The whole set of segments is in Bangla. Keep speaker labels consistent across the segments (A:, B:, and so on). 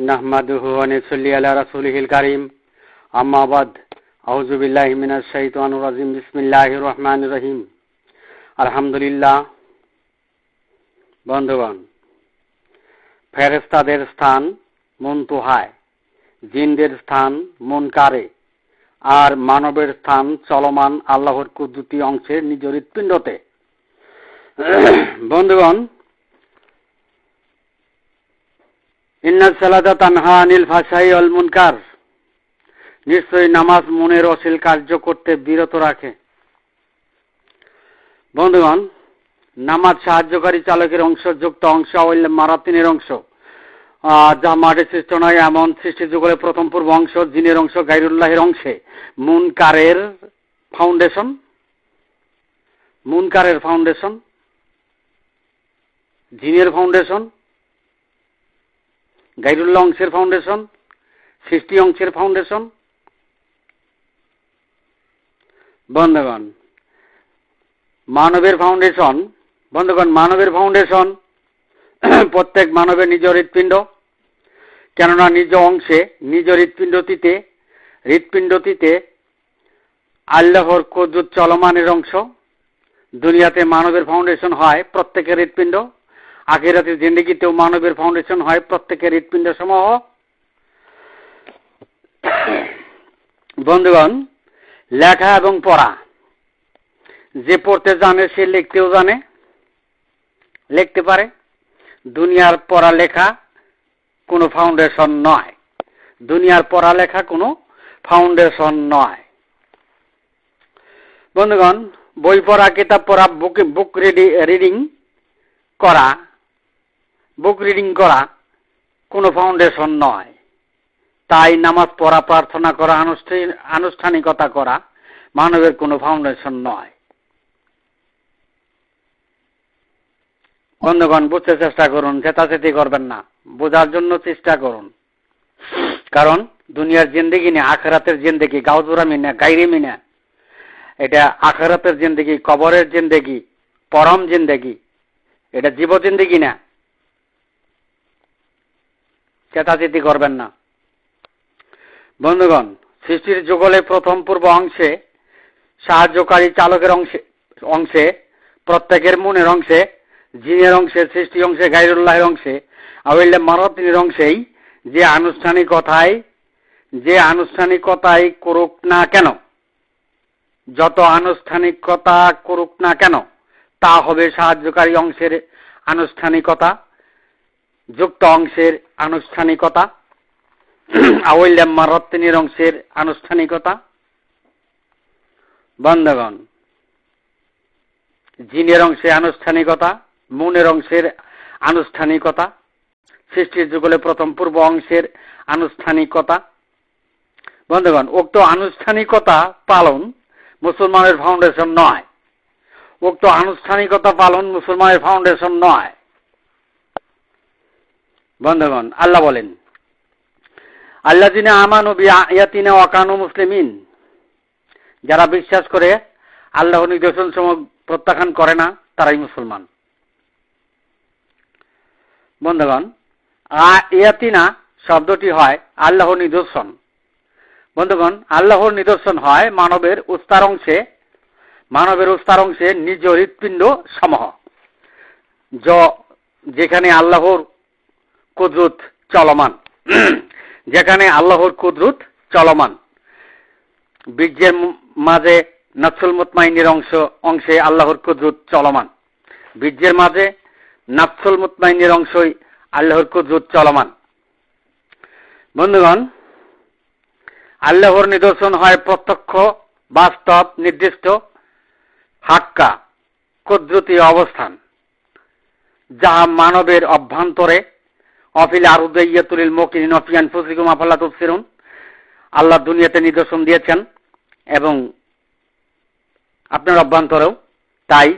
A: নাহমাদুহু ওয়া নুসাল্লি আলা রাসূলিহিল কারীম আম্মা বাদ আউযু বিল্লাহি মিনাশ শাইতানির রাজিম বিসমিল্লাহির রহমানির রহিম আলহামদুলিল্লাহ। বন্ধুগণ, ফেরেশতাদের স্থান মুনতাহায়, জিনদের স্থান মুনকারে, আর মানবের স্থান চলমান আল্লাহর কুদরতি অংশের নিজ হৃৎপিণ্ডতে। বন্ধুগণ, ইন্নাস সালাতা তানহা আনিল ফাহশাই ওয়াল মুনকার, নিশ্চয়ই নামাজ মনের অশ্লীল কার্য করতে বিরত রাখে। বন্ধুগণ, নামাজ সাহায্যকারী চালকের অংশ, যুক্ত অংশ, মারাতিনের অংশ, যা মাঠে সৃষ্ট নয় এমন সৃষ্টি যুগলে প্রথম পূর্ব অংশ, জিনের অংশ, গায়রুল্লাহের অংশে, মুনকারের ফাউন্ডেশন, জিনের ফাউন্ডেশন, গায়রুল্লাহ অংশের ফাউন্ডেশন, সৃষ্টি অংশের ফাউন্ডেশন। বন্ধুগণ, মানবের ফাউন্ডেশন প্রত্যেক মানবের নিজ হৃৎপিণ্ড। কেননা নিজ অংশে, নিজ হৃৎপিণ্ডটিতে আল্লাহর কুদরত চলমানের অংশ। দুনিয়াতে মানবের ফাউন্ডেশন হয় প্রত্যেকের হৃৎপিণ্ড, আখিরাতের জিন্দেগিতেও মানবের ফাউন্ডেশন হয় প্রত্যেকের হৃৎপিণ্ড সমূহ। বন্ধুগণ, লেখা এবং পড়া, যে পড়তে জানে সে লিখতেও জানে, লিখতে পারে। দুনিয়ার পড়ালেখা কোনো ফাউন্ডেশন নয়, বন্ধুগণ, বই পড়া, কিতাব পড়া, বুক রিডিং করা কোনো ফাউন্ডেশন নয়। তাই নামাজ পড়া, প্রার্থনা করা, আনুষ্ঠানিকতা করা মানবের কোনো ফাউন্ডেশন নয়। বন্ধুগণ, বুঝতে চেষ্টা করুন, চেতাচেতি করবেন না, বোঝার জন্য চেষ্টা করুন। কারণ দুনিয়ার জিন্দেগি না, আখিরাতের জিন্দেগি, গাউজুরা মিনা গাইরে মিনা, এটা আখিরাতের জিন্দেগি, কবরের জিন্দেগি, পরম জিন্দেগি, এটা জীব জিন্দেগি না। চেতাচেতি করবেন না। বন্ধুগণ, সৃষ্টির যুগলে প্রথম পূর্ব অংশে, সাহায্যকারী চালকের অংশে, প্রত্যেকের মনের অংশে, জিনের অংশে, সৃষ্টি অংশে, গায়রুল্লাহের অংশে, আউলিয়া মারাতিনের অংশেই যে আনুষ্ঠানিকতাই করুক না কেন, যত আনুষ্ঠানিকতা করুক না কেন, তা হবে সাহায্যকারী অংশের আনুষ্ঠানিকতা, যুক্ত অংশের আনুষ্ঠানিকতা, আউলিয়া মারাতিনের অংশের আনুষ্ঠানিকতা। বন্ধুগণ, জিনের অংশে আনুষ্ঠানিকতা, মুনের অংশের আনুষ্ঠানিকতা, সৃষ্টির যুগলে প্রথম পূর্ব অংশের আনুষ্ঠানিকতা। বন্ধুগণ, উক্ত আনুষ্ঠানিকতা পালন মুসলমানের ফাউন্ডেশন নয়। বন্ধুগণ, আল্লাহ বলেন, আল্লাযিনা আমানু বিআয়াতিনা ওয়া কানু মুসলিমিন, যারা বিশ্বাস করে আল্লাহর নিদর্শন সমূহ প্রত্যাখ্যান করে না, তারাই মুসলমান। বন্ধুগণ, আয়াতিনা শব্দটি হয় আল্লাহর নিদর্শন। বন্ধুগণ, আল্লাহর নিদর্শন হয় মানবের উস্তার অংশে নিজ হৃৎপিণ্ড সমূহ, যেখানে আল্লাহর কুদরত চলমান। বীর্যের মাঝে নাফসুল মুতমাইনের অংশে আল্লাহর কুদরত চলমান। বীর্যের মাঝে নাফসুল মুতমাইনের অংশই আল্লাহর কুদরত চলমান। বন্ধুগণ, আল্লাহর নিদর্শন হয় প্রত্যক্ষ, বাস্তব, নির্দিষ্ট, হাক্কা কুদরতি অবস্থান, যাহা মানবের অভ্যন্তরে, অফিল আরুদাইয়াতুল মুকিনিন ফি আনফুসিকুম আফালা তুবসিরুন, আল্লাহ দুনিয়াতে নিদর্শন দিয়েছেন এবং আপনার অভ্যন্তরেও। তাই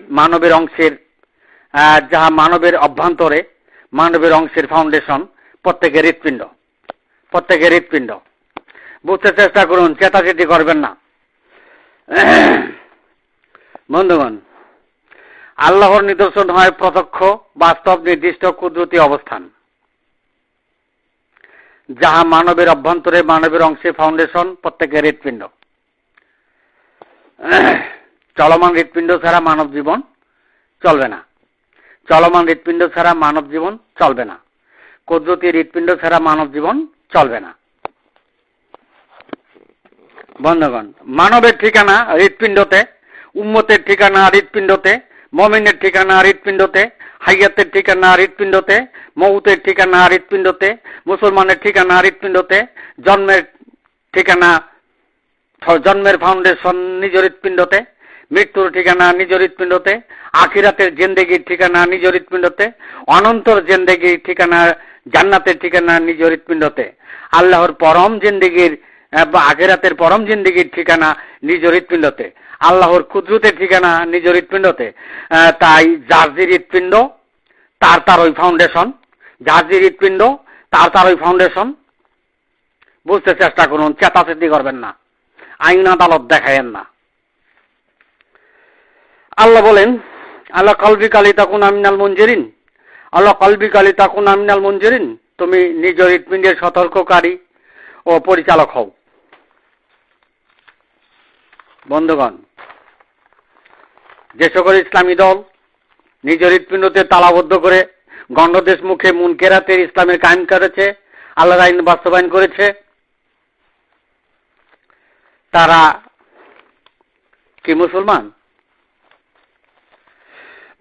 A: যাহা মানবের অভ্যন্তরে, মানবের অংশের ফাউন্ডেশন প্রত্যেকের হৃৎপিণ্ড। বুঝতে চেষ্টা করুন, চেতাচেতি করবেন না। বন্ধুগণ, আল্লাহর নিদর্শন হয় প্রত্যক্ষ, বাস্তব, নির্দিষ্ট, কুদরতি অবস্থান। যাহা মানবের অভ্যন্তরে মানবের অংশে ফাউন্ডেশন প্রত্যেকের হৃৎপিণ্ড। চলমান হৃৎপিণ্ড ছাড়া মানব জীবন চলবে না। চলমান হৃৎপিণ্ড ছাড়া মানব জীবন চলবে না। কুদরতি হৃৎপিণ্ড ছাড়া মানব জীবন চলবে না। বন্ধুগণ, মানবের ঠিকানা হৃৎপিণ্ডতে, উম্মতের ঠিকানা হৃৎপিণ্ডতে, মুমিনের ঠিকানা হৃৎপিণ্ডতে, হাইয়াতের ঠিকানা হৃৎপিণ্ডতে, মউতের ঠিকানা হৃৎপিণ্ডতে, মুসলমানের ঠিকানা হৃৎপিণ্ডতে, জন্মের ঠিকানা, জন্মের ফাউন্ডেশন নিজ হৃৎপিণ্ডতে, মৃত্যুর ঠিকানা নিজ হৃৎপিণ্ডতে, আখিরাতের জিন্দেগির ঠিকানা নিজ হৃৎপিণ্ডতে, অনন্তর জিন্দেগির ঠিকানা জান্নাতের ঠিকানা নিজ হৃৎপিণ্ডতে, আল্লাহর পরম জিন্দেগির বা আখিরাতের পরম জিন্দেগির ঠিকানা নিজ হৃৎপিণ্ডতে, আল্লাহর কুদরতের ঠিকানা নিজ হৃৎপিণ্ডতে। তাই যার যে হৃৎপিণ্ড তার ওই ফাউন্ডেশন, যার যে হৃৎপিণ্ড তার ওই ফাউন্ডেশন। বুঝতে চেষ্টা করুন, চেতাচেতি করবেন না, আইন আদালত দেখায়েন না। আল্লাহ বলেন, আল্লাহ কলবি কালি তাকুন আমিনাল মুনজিরিন, আল্লাহ কলবি কালি তাকুন আমিনাল মুনজিরিন, তুমি নিজ হৃৎপিণ্ডের সতর্ককারী ও পরিচালক হও। বন্ধুগণ, যে সকল ইসলামী দল নিজ হৃৎপিণ্ডতে তালাবদ্ধ করে গণ্ডদেশ মুখে মুনকেরাতের ইসলামের কায়েম করেছে, আল্লাহর আইন বাস্তবায়ন করেছে, তারা কি মুসলমান?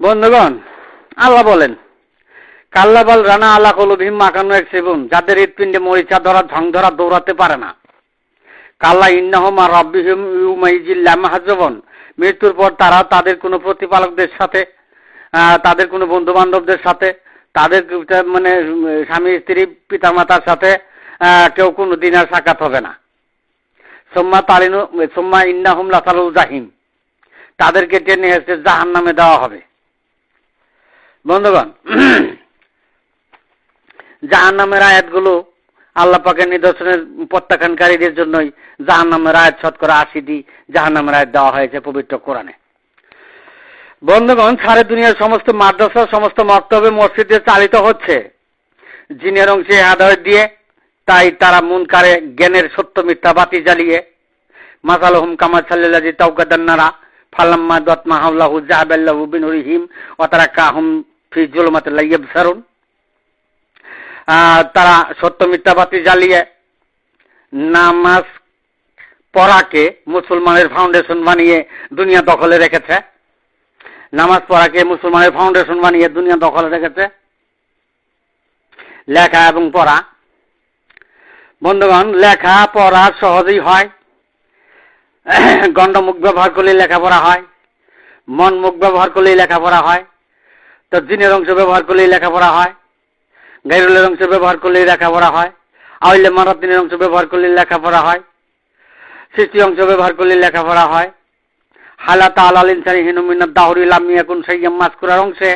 A: বন্ধুগণ, আল্লাহ বলেন, কাল্লাবাল রানা আল্লাহ কলুভিম মাকানো এক সেবুন, যাদের হৃৎপিণ্ডে মরিচা ধরা ঝং ধরা দৌড়াতে পারে না। কাল্লা ইন্নাহুম আর রব্বিহিম ইউমাইজিল্লাহ মাহজবন, মৃত্যুর পর তারা তাদের কোনো প্রতিপালকদের সাথে, তাদের কোনো বন্ধু বান্ধবদের সাথে, তাদের মানে স্বামী স্ত্রী পিতামাতার সাথে কেউ কোনো দিন আর সাক্ষাৎ হবে না। সোম্মা ইন্নাহুম লাসালুল জাহিম, তাদেরকে টেনে এসে জাহান্নামে দেওয়া হবে। বন্ধুগণ, জাহান্নামের আয়াতগুলো আল্লাহ পাকের নিদর্শনের প্রত্যাখ্যানকারীদের জন্যই জাহান্নামের আয়াত শতকরা 80টি জাহান্নামের আয়াত দেওয়া হয়েছে পবিত্র কোরআনে। বন্ধুগণ, সারা দুনিয়ার সমস্ত মাদ্রাসা, সমস্ত মক্তবে, মসজিদে চালিত হচ্ছে জিনের অংশে হেদায়েত দিয়ে। তাই তারা মুনকারে জ্ঞানের সত্য মিথ্যা বাতি জ্বালিয়ে মাসালহুম কামা সাল্লাল্লাযি তাওকাদান্নারা ফালাম্মা দাতমা হাওলাহু জাহাবাল্লাহু বিনুরিহিম ওয়া তারাকাহুম ফি যুলমাতিল লা ইয়াবসারুন। তারা সত্য মিথ্যা বাতি জ্বালিয়ে নামাজ পড়াকে মুসলমানের ফাউন্ডেশন বানিয়ে দুনিয়া দখলে রেখেছে। নামাজ পড়াকে মুসলমানের ফাউন্ডেশন বানিয়ে দুনিয়া দখলে রেখেছে। লেখা এবং পড়া, বন্ধুগণ, লেখা পড়া সহজেই হয়। গণ্ডমুখ ব্যবহার করলে লেখাপড়া হয়, মন মুখ ব্যবহার করলেই লেখাপড়া হয়, তো জিনের অংশ ব্যবহার করলেই লেখাপড়া হয়, গাইরুলের অংশ ব্যবহার করলেই লেখাপড়া হয়, আউলে মারাতিনের অংশ ব্যবহার করলেই লেখাপড়া হয়, সৃষ্টি অংশ ব্যবহার করলেই লেখাপড়া হয়। হালাত আলাল ইনসানি হিনুমিনাদ দাহরি লাম ইয়াকুন সাইয়াম মাসকুরার অংশে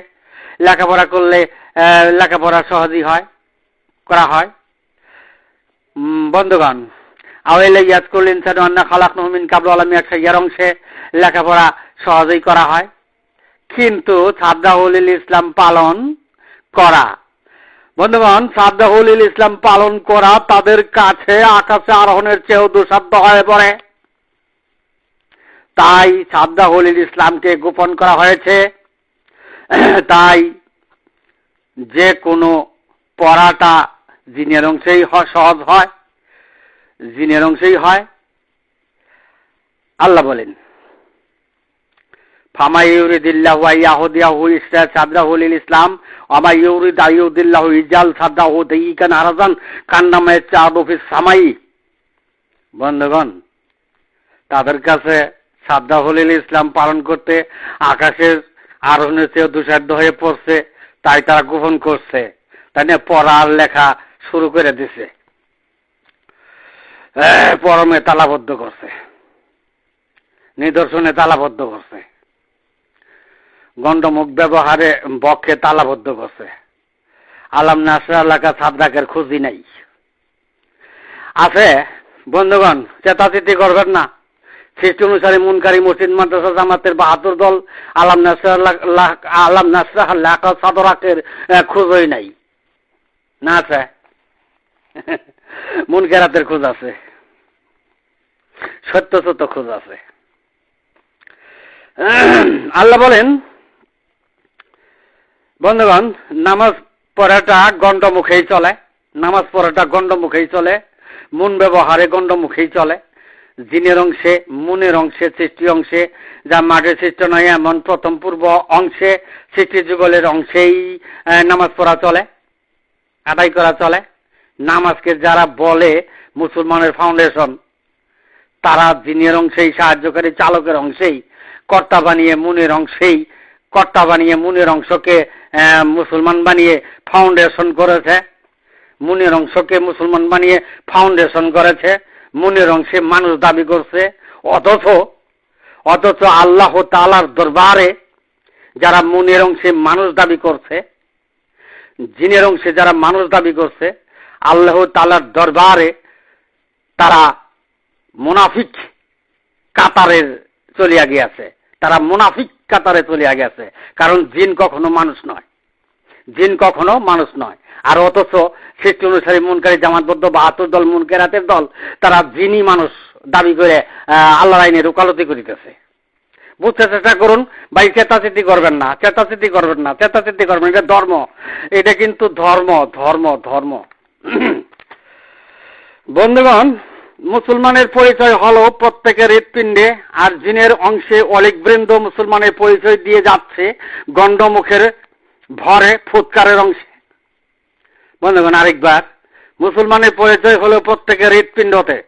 A: লেখাপড়া করলে লেখাপড়া সহজেই হয়, করা হয়। বন্ধুগণ, আওয়াইলা ইয়াজকুল ইনসানু আন্না খালাকনাহু মিন কাবলু ওয়া লাম ইয়াক সাইয়ার অংশে লেখাপড়া সহজেই করা হয়। কিন্তু সাদ্দাহুল ইসলাম পালন করা, বন্ধুগণ, সাদ্দাহুল ইসলাম পালন করা তাদের কাছে আকাশে আরোহণের চেয়েও দুঃসাধ্য হয়ে পড়ে। তাই সাদ্দাহুল ইসলামকে গোপন করা হয়েছে। তাই যে কোনো পড়াটা জিনের অংশেই সহজ হয়, জিনের অংশেই হয়। আল্লাহ বলেন, ফামা ইউরিদিল্লাহু আইয়াহুদিয়াহু ইসরা সাদ্দাহুল ইসলাম ওয়া ইউরিদ আইয়ুদিল্লাহু ইজাল সাদ্দাহু দাইকান আরাজান কান্নামা ইয়াচাদু ফিস সামাই। বন্ধুগণ, তাদের কাছে সাদ্দাহুল ইসলাম পালন করতে আকাশের আরোহণের চেয়ে দুঃসাধ্য হয়ে পড়ছে। তাই তারা গোপন করছে, তাই না, পড়া আর লেখা শুরু করে দিছে, পরমে তালাবদ্ধ করছে, নিদর্শনে তালাবদ্ধ করছে, গণ্ডমুখ ব্যবহারে বক্ষে তালাবদ্ধ করছে। আলাম নাসরা এলাকা সাদ্দাকের খুঁজি নাই আছে। বন্ধুগণ, চেতাচেতি করবেন না। সৃষ্টি অনুসারে মুনকারি মসজিদ মাদ্রাসা জামাতের 72 দল আলাম নাসরাহ সাদরাকের খোঁজই নাই, না আছে। মুনকেরাতের খোঁজ আছে, সত্য সত্য খোঁজ আছে। আল্লাহ বলেন, বন্ধুগণ, নামাজ পড়াটা গণ্ডমুখেই চলে, নামাজ পড়াটা গণ্ডমুখেই চলে, মন ব্যবহারে গণ্ডমুখেই চলে। জিনের অংশে, মনের অংশে, সৃষ্টি অংশে, যা মাটির সৃষ্টি নয় এমন প্রথম পূর্ব অংশে, সৃষ্টি যুগলের অংশেই নামাজ পড়া চলে, আদায় করা চলে। নামাজকে যারা বলে মুসলমানের ফাউন্ডেশন, তারা জিনের অংশেই, সাহায্যকারী চালকের অংশেই, কর্তা বানিয়ে মনের অংশেই, কর্তা বানিয়ে মনের অংশকে মুসলমান বানিয়ে ফাউন্ডেশন করেছে, মনের অংশকে মুসলমান বানিয়ে ফাউন্ডেশন করেছে, মনের অংশে মানুষ দাবি করছে। অথচ আল্লাহ তাআলার দরবারে যারা মনের অংশে মানুষ দাবি করছে, জিনের অংশে যারা মানুষ দাবি করছে, আল্লাহ তাআলার দরবারে তারা মুনাফিক কাতারে চলিয়া গিয়েছে, তারা মুনাফিক কাতারে চলিয়া গেছে। কারণ জিন কখনো মানুষ নয়, জিন কখনো মানুষ নয়। আর অথচ সৃষ্টি অনুসারী মুনকারী জামাতবদ্ধ 72 দল মুনকেরাতের দল, তারা জিনই মানুষ দাবি করে আল্লাহর আইনের ওকালতি করিতেছে। বুঝতে চেষ্টা করুন ভাই, চেতাচেতি করবেন না, চেতাচেতি করবেন না, চেতাচেতি করবেন। এটা ধর্ম, এটা কিন্তু ধর্ম, ধর্ম, ধর্ম। বন্ধুগণ, মুসলমানের পরিচয় হলো প্রত্যেকের হৃৎপিণ্ডে, আর জিনের অংশে অলিক বৃন্দ মুসলমানের পরিচয় দিয়ে যাচ্ছে গণ্ডমুখের ভরে, ফুৎকারের অংশে। বন্ধুগণ, আরেকবার, মুসলমানের পরিচয় হলো প্রত্যেকের হৃৎপিণ্ডতে,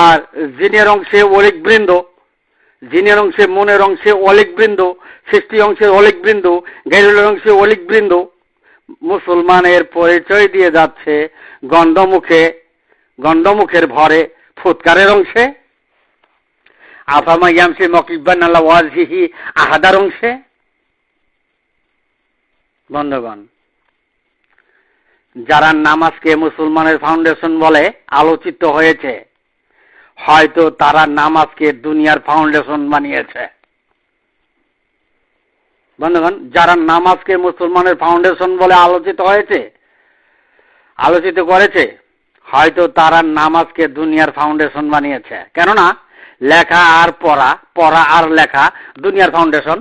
A: আর জিনের অংশে অলিক বৃন্দ, জিনের অংশে, মনের অংশে অলিক বৃন্দ, সৃষ্টি অংশে অলিক বৃন্দ, গায়রুলের অংশে অলিক বৃন্দ মুসলমানের পরিচয় দিয়ে যাচ্ছে গণ্ডমুখে, গণ্ডমুখের ভরে, ফুৎকারের অংশে। আফামা ইয়ামশি মকিবান আলা ওয়াজহিহি আহাদার অংশে। বন্ধুগণ, যারা নামাজকে মুসলমানের ফাউন্ডেশন বলে আলোচিত হয়েছে, হয়তো তারা নামাজকে দুনিয়ার ফাউন্ডেশন বানিয়েছে। বন্ধুগণ, যারা নামাজকে মুসলমানের ফাউন্ডেশন বলে আলোচিত হয়েছে, আলোচিত করেছে, হয়তো তারা নামাজকে দুনিয়ার ফাউন্ডেশন বানিয়েছে। কেননা লেখা আর পড়া, পড়া আর লেখা দুনিয়ার ফাউন্ডেশন,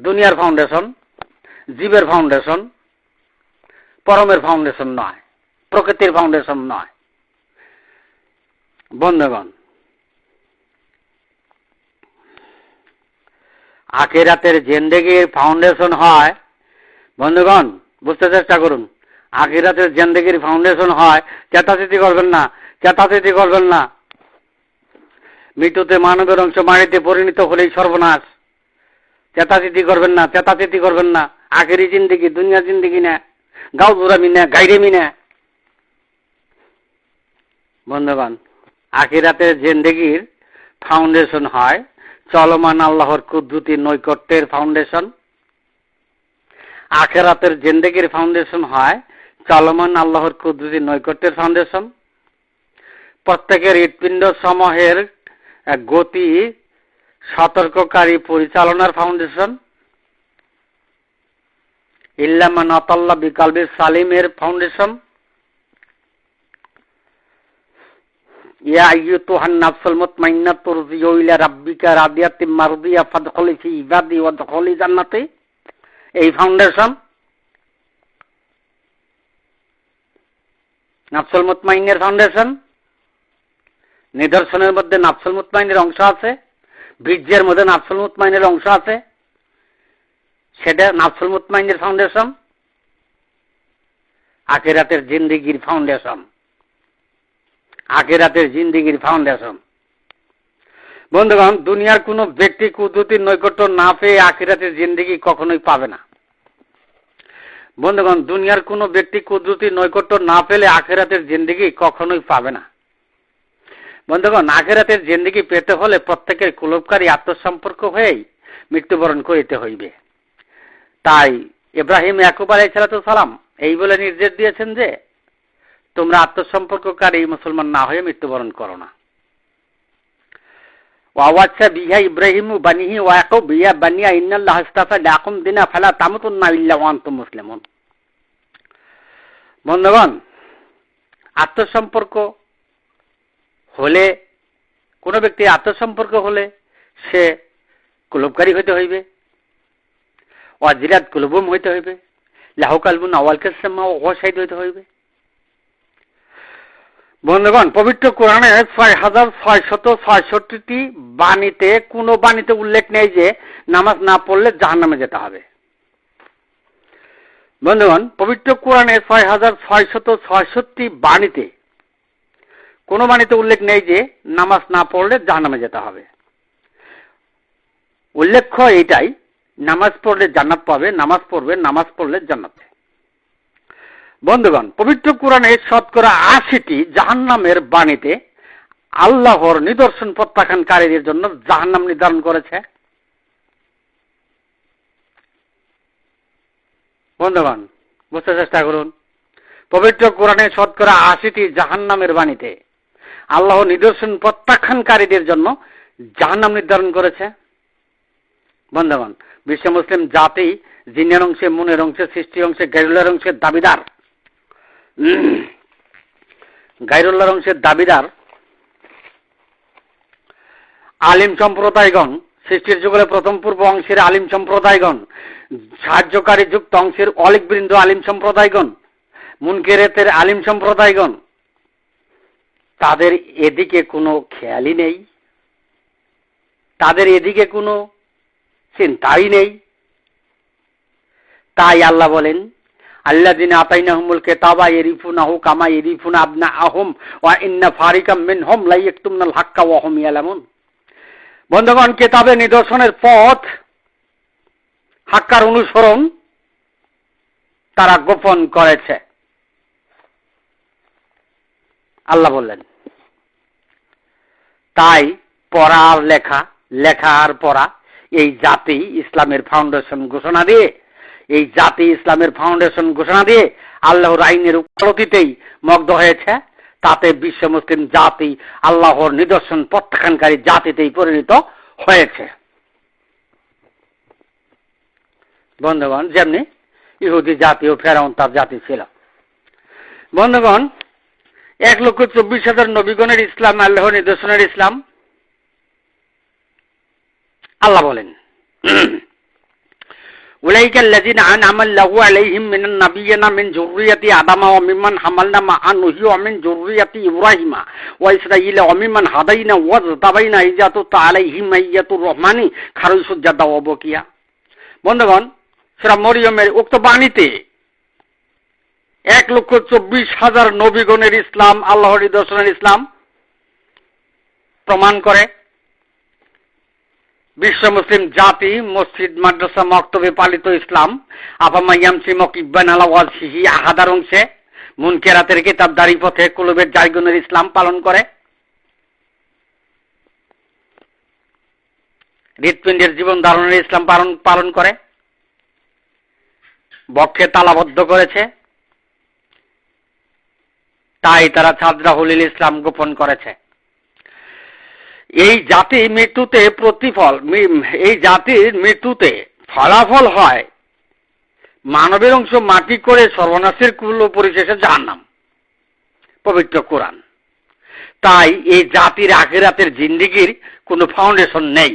A: দুনিয়ার ফাউন্ডেশন, জীবের ফাউন্ডেশন, পরমের ফাউন্ডেশন নয়, প্রকৃতির ফাউন্ডেশন নয়। বন্ধুগণ, আখিরাতের জিন্দেগির ফাউন্ডেশন হয়, বন্ধুগণ বুঝতে চেষ্টা করুন, আখিরাতের জিন্দেগির ফাউন্ডেশন হয়, চেতাচেতি করবেন না, চেতাচেতি করবেন না। মৃত্যুতে মানবের অংশ মাটিতে পরিণত হলেই সর্বনাশ। চেতাচেতি করবেন না, চেতাচেতি করবেন না। আখেরি জিন্দেগি দুনিয়া জিন্দেগি না, গাও জোরামি না, গাইরেমি না। বন্ধুগণ, আখিরাতের জিন্দেগির ফাউন্ডেশন হয় চলমান আল্লাহর কুদরতি নৈকট্যের ফাউন্ডেশন। আখিরাতের জিন্দেগির ফাউন্ডেশন হয় চলমান আল্লাহর কুদরতি নৈকট্যের ফাউন্ডেশন। প্রত্যেকের হৃৎপিণ্ড সমূহের গতি সতর্ককারী পরিচালনার ফাউন্ডেশন। ইল্লামান আতাল্লা বিকালবির সালিমের ফাউন্ডেশন। ইয়া আইয়ুতুহান নাফসুল মুতমাইন্না তুরজিউ ইলা রাব্বিকা রাদিয়াতিম মারদিয়া ফাদখুলি ফি ইবাদি ওয়াদখুলি জান্নাতি, এই ফাউন্ডেশন। নাফসুল মুতমাইন্নের ফাউন্ডেশন, নিদর্শনের মধ্যে নাফসুল মুতমাইনের অংশ আছে, বীর্যের মধ্যে নাফসুল মুতমাইনের অংশ আছে, সেটা নাফসুল মুতমাইনের ফাউন্ডেশন। আখিরাতের জিন্দেগির ফাউন্ডেশন, আখিরাতের জিন্দেগির ফাউন্ডেশন। বন্ধুগণ, দুনিয়ার কোন ব্যক্তি কুদরতির নৈকট্য না পেয়ে আখিরাতের জিন্দেগি কখনোই পাবে না। বন্ধুগণ, দুনিয়ার কোন ব্যক্তি কুদরতির নৈকট্য না পেলে আখিরাতের জিন্দেগি কখনোই পাবে না। বন্ধুগণ, আখিরাতের জিন্দেগি পেতে হলে প্রত্যেকের কুলুপকারী আত্মসম্পর্ক হয়েই মৃত্যুবরণ করিতে হইবে। তাই ইব্রাহিম ইয়াকুব আলাইহিস সালাম এই বলে নির্দেশ দিয়েছেন যে তোমরা আত্মসম্পর্ককারী মুসলমান না হয়ে মৃত্যুবরণ করো না। ওয়াওয়াসা বিহা ইব্রাহিম বানিহি ওয়া ইয়াকুব ইয়া বানিয়া ইন্নাল্লাহা ইসতাফা লাকুম দিনা ফালা তামুতুন্না ইল্লা ওয়া আনতুম মুসলিমুন। বন্ধুগণ, আত্মসম্পর্ক হলে, কোনো ব্যক্তি আত্মসম্পর্ক হলে সে কুলুবকারী হইতে হইবে, ওয়াজিরাত কুলুবুম হইতে হইবে, লাহুকালবুন আওয়ালকে ওয়াশাহিদ হইতে হইবে। বন্ধুগণ, পবিত্র কোরআনে ৬,৬৬৬টি বাণীতে কোনো বাণীতে উল্লেখ নেই যে নামাজ না পড়লে জাহান্নামে যেতে হবে। বন্ধুগণ, পবিত্র কোরআনে ৬,৬৬৬টি বাণীতে কোনো বাণীতে উল্লেখ নেই যে নামাজ না পড়লে জাহান্নামে যেতে হবে। উল্লেখ্য এইটাই, নামাজ পড়লে জান্নাত পাবে, নামাজ পড়বে, নামাজ পড়লে জান্নাত। বন্ধুগণ, পবিত্র কোরআনে শতকরা ৮০টি জাহান্নামের বাণীতে আল্লাহর নিদর্শন প্রত্যাখ্যানকারীদের জন্য জাহান্নাম নির্ধারণ করেছে। বন্ধুগণ, বুঝতে চেষ্টা করুন, পবিত্র কোরআনে শতকরা ৮০টি জাহান্নামের বাণীতে আল্লাহ নিদর্শন প্রত্যাখ্যানকারীদের জন্য জাহান্নাম নির্ধারণ করেছে। বন্ধুগণ, বিশ্ব মুসলিম জাতি জিনের অংশে, মনের অংশে, সৃষ্টির অংশে, গায়রুল্লাহর অংশের দাবিদার। গায়রুল্লাহর অংশের দাবিদার আলিম সম্প্রদায়গণ, সৃষ্টির যুগলে প্রথম পূর্ব অংশের আলিম সম্প্রদায়গণ, সাহায্যকারী যুক্ত অংশের অলিকবৃন্দ আলিম সম্প্রদায়গণ, মুনকেরাতের আলিম সম্প্রদায়গণ, তাদের এদিকে কোনো খেয়ালই নেই, তাদের এদিকে কোনো চিন্তাই নেই। তাই আল্লাহ বলেন, আল্লাযিনা আতাইনাহুমুল কিতাবা ইয়ারিফুনাহু কামা ইয়ারিফুনা আবনাআহুম ওয়া ইন্না ফারিকাম মিনহুম লা ইয়াকতুমুল হাক্কা ওয়া হুম ইয়ালামুন। বন্ধুগণ, কিতাবে নিদর্শনের পথ, হাক্কার অনুসরণ তারা গোপন করেছে। আল্লাহ বললেন, তাই পড়া আর লেখা, লেখা আর পড়া, এই জাতি ইসলামের ফাউন্ডেশন ঘোষণা দিয়ে, এই জাতি ইসলামের ফাউন্ডেশন ঘোষণা দিয়ে আল্লাহর আইনের উপলব্ধিতেই মগ্ন হয়েছে। তাতে বিশ্ব মুসলিম জাতি আল্লাহর নিদর্শন প্রত্যাখ্যানকারী জাতিতেই পরিণত হয়েছে। বন্ধুগণ, যেমনি ইহুদি জাতি ও ফেরাউন তার জাতি ছিল। বন্ধুগণ, ১,২৪,০০০ নবীগণের ইসলাম আল্লাহর নিদর্শনের ইসলাম। আল্লাহ বলেন, উলাইকা আল্লাযিনা আন'আমা আল্লাহু আলাইহিম মিনান নাবিয়্যিনা মিন যুররিয়াতি আদামা ওয়া মিম্মান হামালনা মা'a নূহি ওয়া মিন যুররিয়াতি ইব্রাহিমা ওয়া ইসরাঈলা ওয়া মিম্মান হাদাইনা ওয়া তাবাইনা ইজাতুত আলাইহিম মাইয়াতুর রহমানি খারু সুজ্জাদা ওয়া বকিয়া। বন্ধুগণ, সূরা মরিয়মের উক্ত বাণীতে ১,২৪,০০০ নবীগণের ইসলাম আল্লাহর নিদর্শনের ইসলাম প্রমাণ করে। বিশ্ব মুসলিম জাতি মসজিদ, মাদ্রাসা, মক্তবে পালিত ইসলাম আফামা ইয়ামশি মুকিব্বান আলা ওয়াজহিহি আহাদার অংশে মুনকেরাতের কিতাবদারি পথে কুলুবের জায়গুনের ইসলাম পালন করে। হৃৎপিণ্ডের জীবন ধারণের ইসলাম পালন করে। বক্ষে তালাবদ্ধ করেছে, তাই তারা ছাদরাহুল ইসলাম গোপন করেছে। এই জাতি মৃত্যুতে প্রতিফল, এই জাতির মৃত্যুতে ফলাফল হয় মানবের অংশ মাটি করে সর্বনাশের কুল ও পরিশেষে জাহান্নাম। পবিত্র কোরআন। তাই এই জাতির আখিরাতের জিন্দেগির কোনো ফাউন্ডেশন নেই।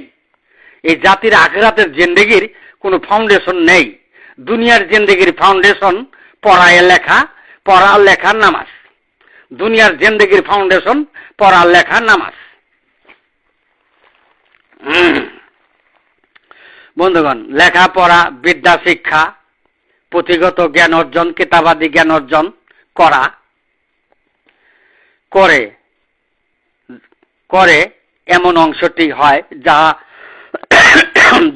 A: এই জাতির আখিরাতের জিন্দেগির কোনো ফাউন্ডেশন নেই। দুনিয়ার জিন্দেগির ফাউন্ডেশন পড়ায় লেখা, পড়া লেখা, নামাজ। দুনিয়ার জিন্দেগির ফাউন্ডেশন পড়া লেখা, নামাজ। বন্ধুগণ, লেখাপড়া, বিদ্যা শিক্ষা, পুঁথিগত জ্ঞান অর্জন, কিতাবাদি জ্ঞান অর্জন করা করে এমন অংশটি হয়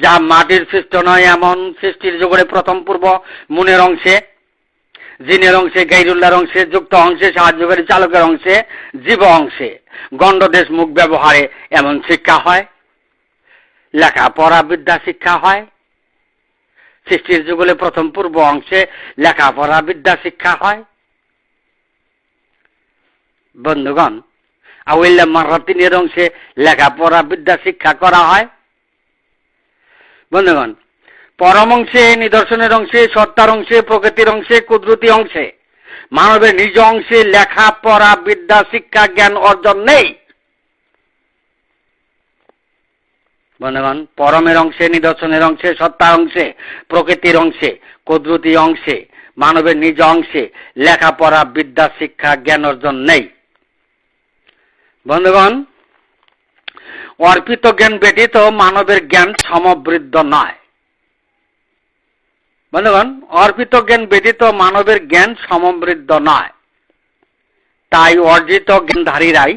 A: যা মাটির সৃষ্ট নয়, এমন সৃষ্টির যুগলে প্রথম পূর্ব মনের অংশে, জিনের অংশে, গাইরুল্লাহর অংশে, যুক্ত অংশে, সাহায্যকারী চালকের অংশে, জীব অংশে গণ্ডদেশ মুখ ব্যবহারে এমন শিক্ষা হয়। লেখাপড়া বিদ্যা শিক্ষা হয়। সৃষ্টির যুগলে প্রথম পূর্ব অংশে লেখাপড়া বিদ্যা শিক্ষা হয়। বন্ধুগণ, আউল্লা মারাতিনের অংশে লেখাপড়া বিদ্যা শিক্ষা করা হয়। বন্ধুগণ, পরম অংশে, নিদর্শনের অংশে, সত্তার অংশে, প্রকৃতির অংশে, কুদরতি অংশে মানবের নিজ অংশে লেখাপড়া, বিদ্যা, শিক্ষা, জ্ঞান অর্জন নেই। বন্ধুগণ, পরমের অংশে, নিদর্শনের অংশে, সত্তার অংশে, প্রকৃতির অংশে, কুদরতি অংশে, মানবের নিজ অংশে লেখাপড়া, বিদ্যা, শিক্ষা, জ্ঞান অর্জন নেই। বন্ধুগণ, অর্পিত জ্ঞান ব্যতীত মানবের জ্ঞান সমবৃদ্ধ নয়। বন্ধুগণ, অর্পিত জ্ঞান ব্যতীত মানবের জ্ঞান সমবৃদ্ধ নয়। তাই অর্জিত জ্ঞানধারীরাই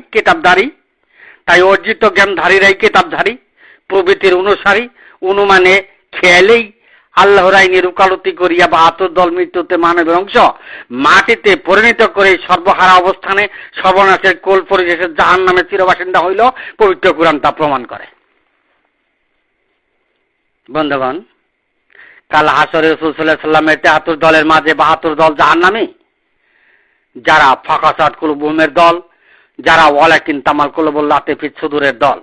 A: কিতাবধারী, প্রভৃতির অনুসারী, অনুমানে খেয়ালেই আল্লাহর আইনের উকালতি করিয়া বা আত্মদল মৃত্যুতে মানবের অংশ মাটিতে পরিণত করে সর্বহারা অবস্থানে সর্বনাশের কোল পরিশেষে জাহান্নামের চিরবাসিন্দা হইল, পবিত্র কুরআন তা প্রমাণ করে। বন্ধুগণ, কাল হাসরে রাসূল সাল্লাল্লাহু আলাইহি ওয়াসাল্লামের ৭৩ দলের মাঝে ৭২ দল জাহান্নামী, যারা ফাকাসাত কুলুবুহুমের দল, যারা ওয়ালাকিন তামাল কুলুবুল্লাহি ফি সুদূরের দল।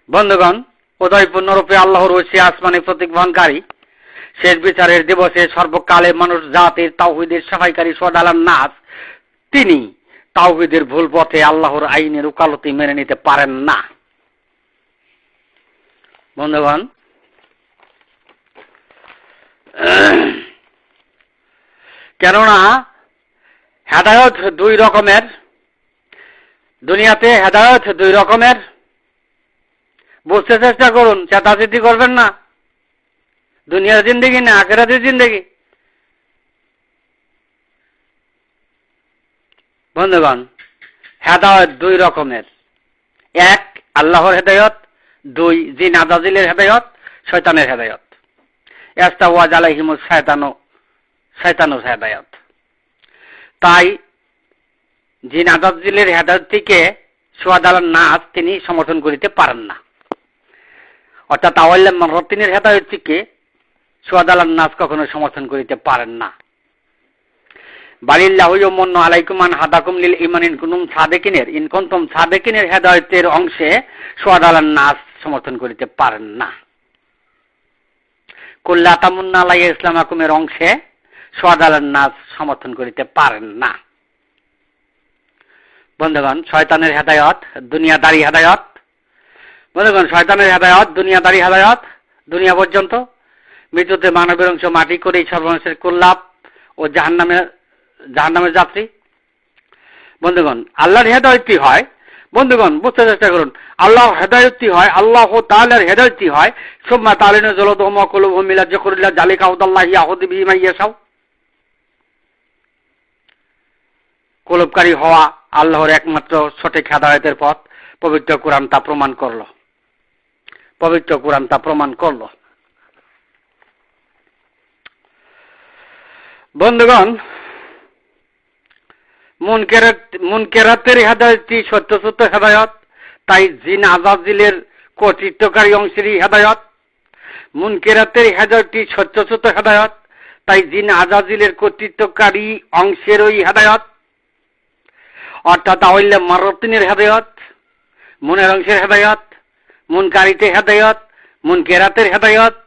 A: বন্ধুগণ, উদয়পূর্ণ রূপে আল্লাহর ঐশী আসমানি প্রতীক বহনকারী শেষ বিচারের দিবসে সর্বকালে মানুষ জাতির তাওহীদের সাফাইকারী সদালান নাস, তিনি তাওহীদের ভুল পথে আল্লাহর আইনের উকালতি মেনে নিতে পারেন না। বন্ধুগণ, কেননা হেদায়েত দুই রকমের, দুনিয়াতে হেদায়েত দুই রকমের। বুঝতে চেষ্টা করুন, চেতাচেতি করবেন না। দুনিয়ার জিন্দেগি না আখিরাতের জিন্দেগি। বন্ধুগণ, হেদায়েত দুই রকমের। এক, আল্লাহর হেদায়েত। দুই, জিন আজাজিলের হেদায়েত, শয়তানের হেদায়েত। ইস্তাওয়াজ আলাইহিমুস শয়তানুর হেদায়েত। তাই জিন আজাজিলের হেদায়েতটিকে সুয়াদালান নাস তিনি সমর্থন করিতে পারেন না। অর্থাৎ আওয়াল্লাহ মারতিনের হেদায়েতটিকে সুয়াদালান নাস কখনো সমর্থন করিতে পারেন না। বালিল্লাহু ইয়ামুন্নু আলাইকুম আন হাদাকুম লিল ঈমান ইন কুনতুম সাদিকিনের হেদায়েতের অংশে সুয়াদালান নাস সমর্থন করিতে পারেন না। কুল্লা তামুন্না আলাইয়া ইসলামাকুমের অংশে সুয়াদালান নাস সমর্থন করিতে পারেন না। বন্ধুগণ, শয়তানের হেদায়েত দুনিয়াদারি হেদায়েত। বন্ধুগণ, শয়তানের হেদায়েত দুনিয়াদারি হেদায়েত, দুনিয়া পর্যন্ত। মৃত্যুতে মানবের অংশ মাটি করেই সর্বনাশের কুল্লাপ ও জাহান্নামের যাত্রী। বন্ধুগণ, আল্লাহর হেদায়েতই হয়, বন্ধুগণ বুঝতে চেষ্টা করুন, আল্লাহর হেদায়েতই হয়, আল্লাহ তাআলার হেদায়েতই হয়। সুম্মা তালিনু জুলুদুহুম ওয়া কুলুবুহুম মিলা যিকরিল্লাহ যালিকা হুদাল্লাহি ইয়াহদি বিহি মান ইয়াশা। কুলুবকারী হওয়া আল্লাহর একমাত্র সঠিক হেদায়েতের পথ। পবিত্র কুরআন তা প্রমাণ করল। পবিত্র কুরআন তা প্রমাণ করল। বন্ধুগণ, মুনকেরাতের হেদায়েতটি সত্য হেদায়েত, তাই জিন আজাজিলের কর্তৃত্বকারী অংশেরই হেদায়েত। মুনকেরাতের হেদায়েতটি সত্য হেদায়েত, তাই জিন আজাজিলের কর্তৃত্বকারী অংশেরই হেদায়েত। অর্থাৎ আওয়াল্লাহ মারতিনের হেদায়েত, মুনের অংশের হেদায়েত, মুনকারিতে হেদায়েত, মুনকেরাতের হেদায়েত,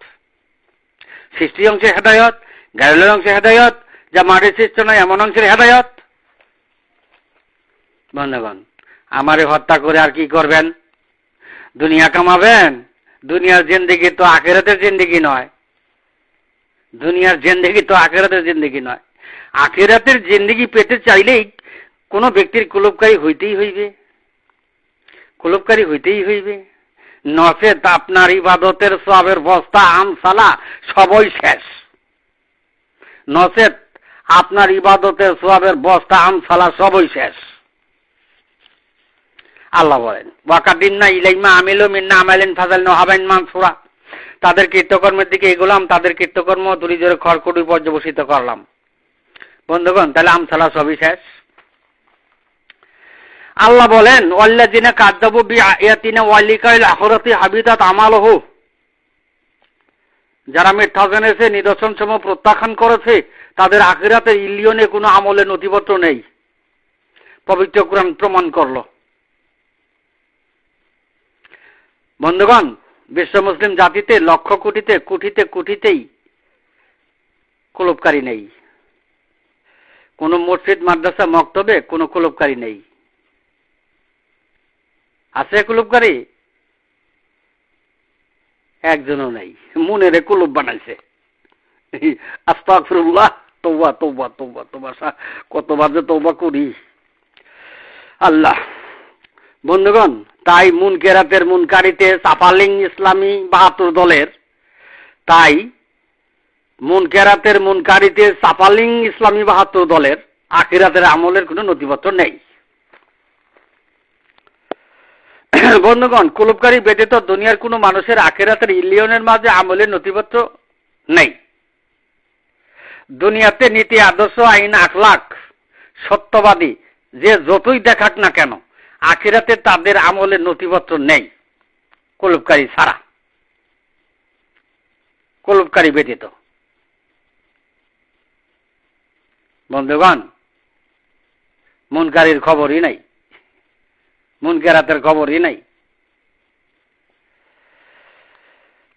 A: সৃষ্টি অংশের হেদায়েত, গায়লের অংশের হেদায়েত, যা মাটির সৃষ্ট নয় এমন অংশের হেদায়েত। বন্ধুগণ, আমারে হত্যা করে আর কি করবেন? দুনিয়া কামাবেন? দুনিয়ার জিন্দেগি তো আখিরাতের জিন্দেগি নয়। দুনিয়ার জিন্দেগি তো আখিরাতের জিন্দেগি নয়। আখিরাতের জিন্দেগি পেতে চাইলেই কোনো ব্যক্তির কুলুবকারী হইতেই হইবে, কুলুবকারী হইতেই হইবে। নচেত আপনার ইবাদতের সওয়াবের বস্তা আমসালা সবই শেষ। নচেত আপনার ইবাদতের সওয়াবের বস্তা আমসালা সবই শেষ। আল্লাহ বলেন, ওয়াকাদিন্না ইলাইমা আমিলু মিন্না আমালিন ফাজালনা হাবাইন মানসুরা। তাদের কৃতকর্মের দিকে এগুলাম, তাদের কৃতকর্ম দুরিজোরে খড়কুটি পর্যবসিত করলাম। বন্ধুগণ, তাহলে আমসালা সবই শেষ। আল্লাহ বলেন, ওয়াল্লাযিনা কাযযাবু বিআয়াতিনা ওয়া লিকাইল আখিরাতি হাবিতাত আমালুহু। যারা মিথ্যা জেনেছে, নিদর্শন সমূহ প্রত্যাখ্যান করেছে, তাদের আখিরাতের ইলিয়নে কোনো আমলের নথিপত্র নেই। পবিত্র কুরআন প্রমাণ করল। বন্ধুগণ, বিশ্ব মুসলিম জাতিতে লক্ষ কোটিতেই কুলুবকারী নেই। কোনো মসজিদ মাদ্রাসা মক্তবে কোনো কুলুপকারী নেই। আছে কুলুপকারী? একজনও নেই। মনের কুলুপ বানাইছে। আস্তাগফিরুল্লাহ, তওবা তওবা তওবা তওবা, কতবার যে তওবা করি আল্লাহ। বন্ধুগণ, তাই মুনকেরাতের মুনকারিতে চাপালিং ইসলামী ৭২ দলের, তাই মুনকেরাতের মুনকারিতে চাপালিং ইসলামী ৭২ দলের আখিরাতের আমলের কোনো নথিপত্র নেই। বন্ধুগণ, কুলুপকারী ব্যতীত দুনিয়ার কোনো মানুষের আখিরাতের ইলিয়নের মাঝে আমলের নথিপত্র নেই। দুনিয়াতে নীতি আদর্শ আইন আখলাক সত্যবাদী যে যতই দেখাক না কেন, আখিরাতে তাদের আমলের নথিপত্র নেই কুলুপকারী ছাড়া, কুলুপকারী ব্যতীত। বন্ধুগণ, মুনকারীর খবরই নাই, মুনকেরাতের খবরই নাই।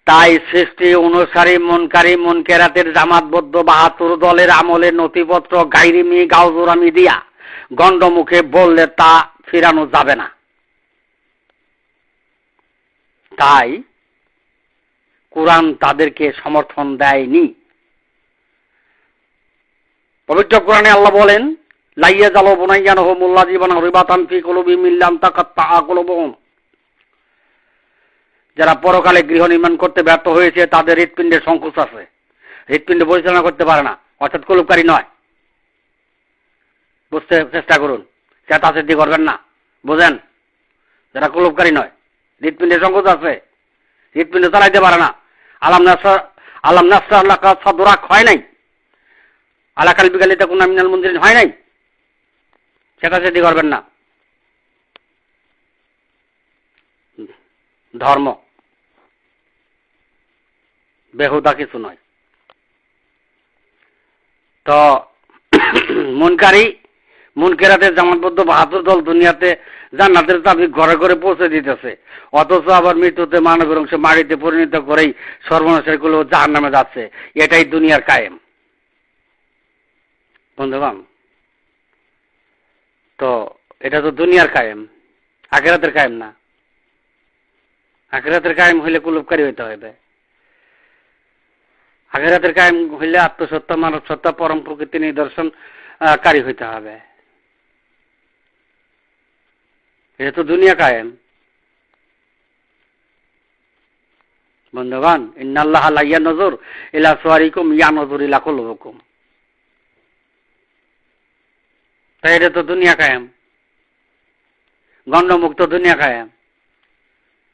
A: তাই সৃষ্টি অনুসারী মুনকারী মুনকেরাতের জামাতবদ্ধ ৭২ দলের আমলের নথিপত্র গাইরিমি গাউজুরামি দিয়া গণ্ডমুখে বললে তা ফিরানো যাবে না। তাই কুরআন তাদেরকে সমর্থন দেয়নি। পবিত্র কোরআনে আল্লাহ বলেন, লাইয়া জালো বুনাইয়ানহু মুল্লাযিবান রিবাতান ফি কুলুবিহিম ইল্লাম তাকাত্তা কুলুবুহুম। যারা পরকালে গৃহ নির্মাণ করতে ব্যর্থ হয়েছে তাদের হৃৎপিণ্ডের সংকোচ আছে, হৃৎপিণ্ড পরিচালনা করতে পারে না, অর্থাৎ কুলুপকারী নয়। বুঝতে চেষ্টা করুন, চেতাচেতি করবেন না, বুঝেন। যারা কুলুপকারী নয়, হৃৎপিণ্ডের সংকোচ আছে, হৃৎপিণ্ড চালাইতে পারে না। আলাম নাসরাহ লাকা সাদরাক হয় নাই, আলা কালবিকা লিতাকুনা মিনাল মুনজিরিন হয় নাই। চেতাচেতি করবেন না। ধর্ম বেহুদা কিছু নয়। তো মুনকারী মুনকেরাতের জামাতবদ্ধ ৭২ দল দুনিয়াতে জান্নাতের চাবি ঘরে ঘরে পৌঁছে দিতেছে, অথচ আবার মৃত্যুতে মানবের অংশ মাটিতে পরিণত করেই সর্বনাশের গুলো জাহান্নামে যাচ্ছে। এটাই দুনিয়ার কায়েম। বন্ধুগণ, তো এটা তো দুনিয়ার কায়েম, আখিরাতের কায়েম না। আখিরাতের কায়েম হইলে কুলুপকারী হইতে হবে। আখিরাতের কায়েম হইলে আত্মসত্তা, মানব সত্তা, পরম প্রকৃতি নিদর্শনকারী হইতে হবে। এটা তো দুনিয়া কায়েম। বন্ধুগণ, ইন্নাল্লাহা লা ইয়ানজুর ইলা সুওয়ারিকুম ইয়ানজুর ইলা কুলুবিকুম। তাই এটা তো দুনিয়া কায়েম, গণ্ডমুক্ত দুনিয়া কায়েম,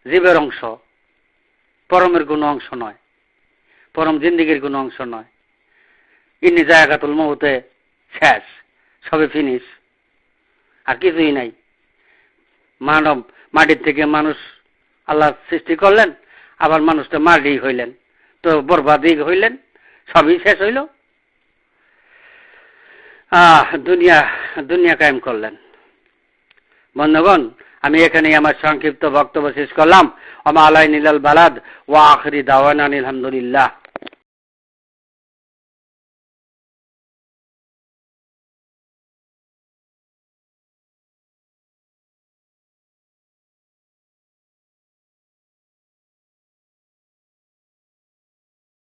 A: জীবের অংশ, পরমের কোনো অংশ নয়, পরম জিন্দিগির কোনো অংশ নয়। ইন্নী জায়গাতুল মউতে শেষ, সবে ফিনিশ, আর কিছুই নাই। মানব মাটির থেকে মানুষ আল্লাহ সৃষ্টি করলেন, আবার মানুষটা মাটি হইলেন, তো বরবাদি হইলেন, সবই শেষ হইল। দুনিয়া কায়েম করলেন। বন্ধুগণ, আমি এখানেই আমার সংক্ষিপ্ত বক্তব্য শেষ করলাম। ওমা আলাইনা ইল্লাল বালাগ ওয়া আখিরি দাওয়ানা আলহামদুলিল্লাহ।